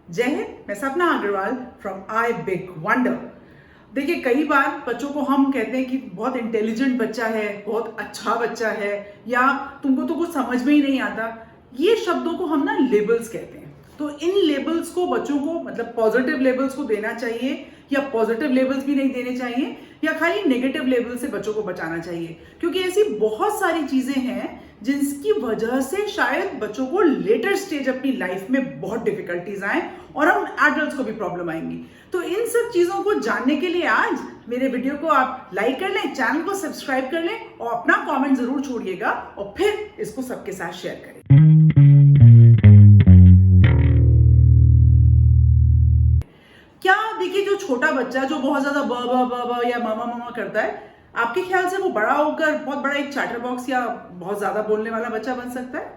जय हिंद, मैं Sapna Agarwal from I big wonder. देखिए, कई बार बच्चों को हम कहते हैं कि बहुत इंटेलिजेंट बच्चा है, बहुत अच्छा बच्चा है, या तुमको तो कुछ समझ में ही नहीं आता। ये शब्दों को हम ना लेबल्स कहते हैं। तो इन लेबल्स को बच्चों को मतलब पॉजिटिव लेबल्स को देना चाहिए, या पॉजिटिव लेबल्स भी नहीं देने चाहिए, या खाली नेगेटिव लेबल से बच्चों को बचाना चाहिए। क्योंकि ऐसी बहुत सारी चीजें हैं जिसकी वजह से शायद बच्चों को लेटर स्टेज अपनी लाइफ में बहुत डिफिकल्टीज आए और हम एडल्ट्स को भी प्रॉब्लम आएंगी। तो इन सब चीजों को जानने के लिए आज मेरे वीडियो को आप लाइक कर लें, चैनल को सब्सक्राइब कर लें और अपना कमेंट जरूर छोड़िएगा और फिर इसको सबके साथ शेयर करें। क्या देखिए, जो छोटा बच्चा जो बहुत ज्यादा ब ब ब ब या मामा मामा करता है, आपके ख्याल से वो बड़ा होकर बहुत बड़ा एक चैटर बॉक्स या बहुत ज्यादा बोलने वाला बच्चा बन सकता है?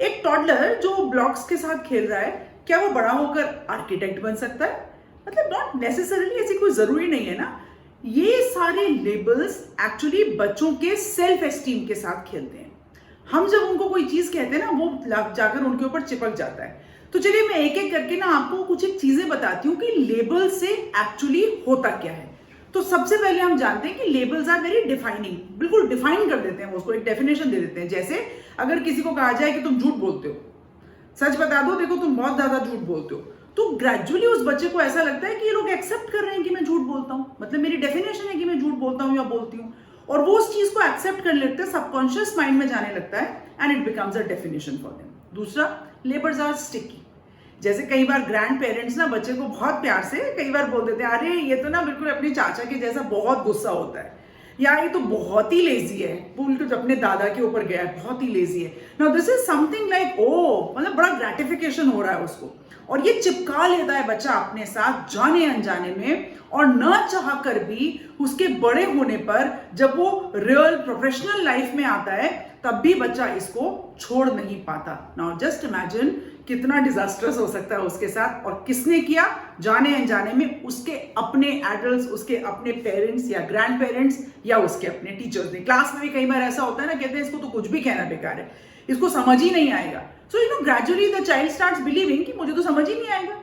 एक टॉडलर जो ब्लॉक्स के साथ खेल रहा है, क्या वो बड़ा होकर आर्किटेक्ट बन सकता है? मतलब नॉट नेसेसरीली, ऐसी कोई जरूरी नहीं है ना। ये सारे लेबल्स एक्चुअली बच्चों के सेल्फ एस्टीम के साथ खेलते हैं। हम जब उनको कोई चीज कहते हैं ना, वो जाकर उनके ऊपर चिपक जाता है। तो चलिए मैं एक एक करके ना आपको कुछ एक चीजें बताती हूँ कि लेबल से एक्चुअली होता क्या है। तो सबसे पहले हम जानते हैं कि लेबल्स आर वेरी डिफाइनिंग, बिल्कुल डिफाइन कर देते हैं, उसको एक डेफिनेशन दे देते हैं। जैसे अगर किसी को कहा जाए कि तुम झूठ बोलते हो, सच बता दो, देखो तुम बहुत ज्यादा झूठ बोलते हो, तो ग्रेजुअली उस बच्चे को ऐसा लगता है कि ये लोग एक्सेप्ट कर रहे हैं कि मैं झूठ बोलता हूँ, मतलब मेरी डेफिनेशन है कि मैं झूठ बोलता हूँ या बोलती हूँ, और वो उस चीज को एक्सेप्ट कर लेते हैं, सबकॉन्शियस माइंड में जाने लगता है and it becomes a definition for them. दूसरा, लेबल्स आर स्टिकी। जैसे कई बार ग्रैंड पेरेंट्स ना बच्चे को बहुत प्यार से कई बार बोल देते हैं, अरे ये तो ना बिल्कुल अपने चाचा के जैसा बहुत गुस्सा होता है, या ये तो बहुत ही लेजी है, बोल के अपने दादा के ऊपर गया है, बहुत ही लेजी है। Now this is something like oh, मतलब बड़ा ग्रेटिफिकेशन हो रहा है उसको, और ये चिपका लेता है बच्चा अपने साथ जाने अनजाने में, और न चाह कर भी उसके बड़े होने पर जब वो रियल प्रोफेशनल लाइफ में आता है तब भी बच्चा इसको छोड़ नहीं पाता। नाउ जस्ट इमेजिन कितना डिजास्टर्स हो सकता है उसके साथ, और किसने किया? जाने अनजाने में उसके अपने एडल्ट्स, उसके अपने पेरेंट्स या ग्रैंड पेरेंट्स या उसके अपने टीचर्स ने। क्लास में भी कई बार ऐसा होता है ना, कहते हैं इसको तो कुछ भी कहना बेकार है, इसको समझ ही नहीं आएगा। सो you no gradually the child starts believing कि मुझे तो समझ ही नहीं आएगा,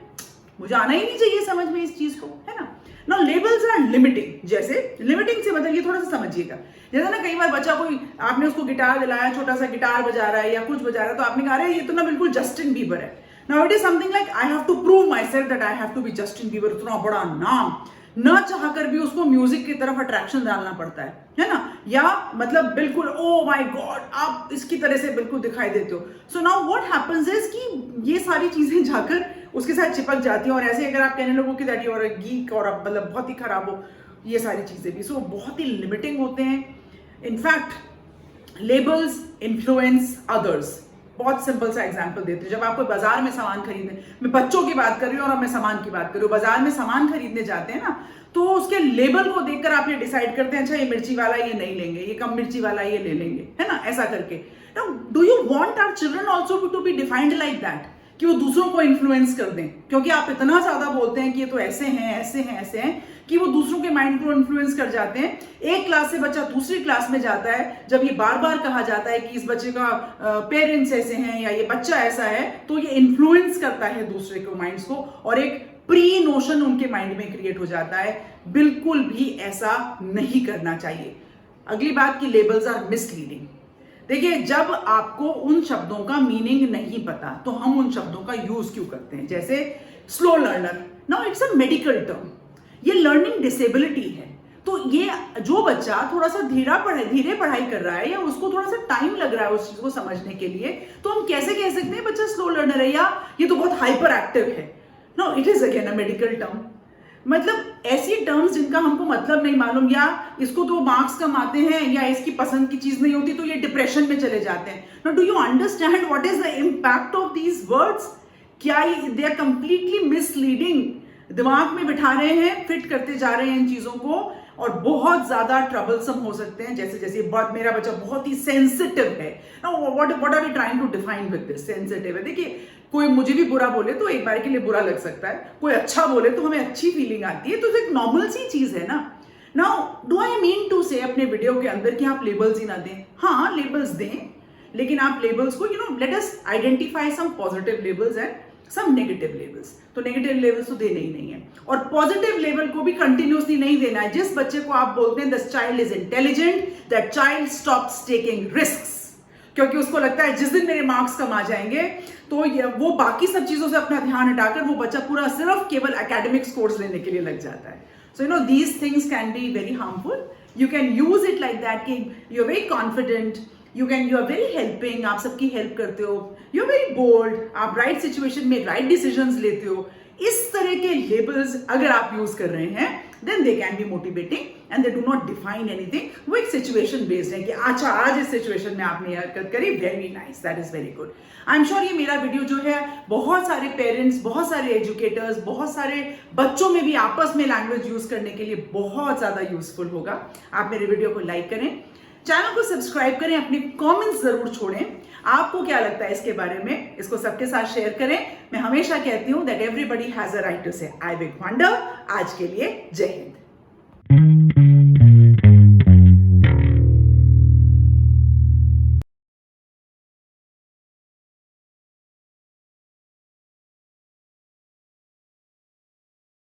मुझे आना ही नहीं चाहिए समझ में इस चीज को, है ना। Now labels are limiting. जैसे लिमिटिंग से मतलब ये थोड़ा सा समझिएगा, जैसे ना कई बार बच्चा कोई, आपने उसको गिटार दिलाया, छोटा सा गिटार बजा रहा है या कुछ बजा रहा है, तो आपने कहा अरे ये तो ना बिल्कुल जस्टिन बीबर है। Now it is something like I have to prove myself that I have to be Justin Bieber. इतना बड़ा नाम, न चाहकर भी उसको म्यूजिक की तरफ अट्रैक्शन डालना पड़ता है ना। या मतलब बिल्कुल ओ माय गॉड, आप इसकी तरह से बिल्कुल दिखाई देते हो। So now what happens is कि ये सारी चीजें जाकर उसके साथ चिपक जाती हैं, और ऐसे अगर आप कहने लगो कि that you are a geek और मतलब बहुत ही खराब हो, ये सारी चीजें भी सो बहुत ही लिमिटिंग होते हैं। In fact labels influence others. बहुत सिंपल सा एग्जांपल देते हैं, जब आप कोई बाजार में सामान खरीदने, मैं बच्चों की बात कर रही हूँ और मैं सामान की बात कर रही हूँ, बाजार में सामान खरीदने जाते हैं ना, तो उसके लेबल को देखकर आप ये डिसाइड करते हैं, अच्छा ये मिर्ची वाला ये नहीं लेंगे, ये कम मिर्ची वाला ये ले लेंगे, है ना, ऐसा करके। Now do you want our children also to be defined like that, कि वो दूसरों को इन्फ्लुएंस कर दें? क्योंकि आप इतना ज्यादा बोलते हैं कि ये तो ऐसे हैं ऐसे हैं ऐसे हैं, कि वो दूसरों के माइंड को इन्फ्लुएंस कर जाते हैं। एक क्लास से बच्चा दूसरी क्लास में जाता है, जब ये बार बार कहा जाता है कि इस बच्चे का पेरेंट्स ऐसे हैं या ये बच्चा ऐसा है, तो ये इन्फ्लुएंस करता है दूसरे के माइंड्स को, और एक प्री नोशन उनके माइंड में क्रिएट हो जाता है। बिल्कुल भी ऐसा नहीं करना चाहिए। अगली बात कि लेबल्स आर मिसलीडिंग। देखिए, जब आपको उन शब्दों का मीनिंग नहीं पता तो हम उन शब्दों का यूज क्यों करते हैं? जैसे slow learner, now it's a medical term, ये लर्निंग डिसेबिलिटी है। तो ये जो बच्चा थोड़ा सा धीरे पढ़ाई कर रहा है, या उसको थोड़ा सा टाइम लग रहा है उस चीज को समझने के लिए, तो हम कैसे कह सकते हैं बच्चा स्लो लर्नर है, या ये तो बहुत हाइपर एक्टिव है? No, it is again a medical term. मतलब ऐसी टर्म्स जिनका हमको मतलब नहीं मालूम, या इसको तो मार्क्स कम आते हैं, या इसकी पसंद की चीज नहीं होती तो ये डिप्रेशन में चले जाते हैं। Now do you understand what is the impact of these words? क्या दे आर कंप्लीटली मिसलीडिंग, दिमाग में बिठा रहे हैं, फिट करते जा रहे हैं इन चीजों को, और बहुत ज्यादा ट्रबलसम हो सकते हैं। जैसे जैसे मेरा बच्चा बहुत ही सेंसिटिव है। Now what are we trying to define with this? Sensitive है। देखिए, कोई मुझे भी बुरा बोले तो एक बार के लिए बुरा लग सकता है, कोई अच्छा बोले तो हमें अच्छी फीलिंग आती है, तो एक नॉर्मल सी चीज है ना। Now do I mean to say अपने वीडियो के अंदर कि आप लेबल्स ही ना दें? हाँ, लेबल्स दें, लेकिन आप लेबल्स को let us identify some positive labels and some negative levels, तो नेगेटिव लेवल्स तो देने ही नहीं है। और पॉजिटिव लेवल को भी कंटिन्यूसली नहीं देना है। जिस बच्चे को आप बोलते हैं this child is intelligent, that child stops taking risks, क्योंकि उसको लगता है जिस दिन मेरे मार्क्स कम आ जाएंगे तो वो बाकी सब चीजों से अपना ध्यान हटाकर वो बच्चा पूरा सिर्फ केवल एकेडमिक स्कोर्स लेने के लिए लग जाता है। So you know these things can be very harmful. You can use it like that कि you are very confident, you are very helping, आप सबकी हेल्प करते हो, यू आर वेरी बोल्ड, आप राइट सिचुएशन में राइट डिसीजंस लेते हो। इस तरह के लेबल्स अगर आप यूज कर रहे हैं then they can be motivating and they do not define anything. वो एक सिचुएशन बेस्ड है कि अच्छा आज इस सिचुएशन में आपने हरकत करी, very nice, that is very good. I am sure ये मेरा वीडियो जो है बहुत सारे पेरेंट्स, बहुत सारे एजुकेटर्स, बहुत सारे बच्चों में भी आपस में लैंग्वेज यूज करने के लिए बहुत ज्यादा यूजफुल होगा। आप मेरे वीडियो को लाइक करें, चैनल को सब्सक्राइब करें, अपने कमेंट्स जरूर छोड़ें। आपको क्या लगता है इसके बारे में, इसको सबके साथ शेयर करें। मैं हमेशा कहती हूं that everybody has a right to say I big wonder. आज के लिए जय हिंद।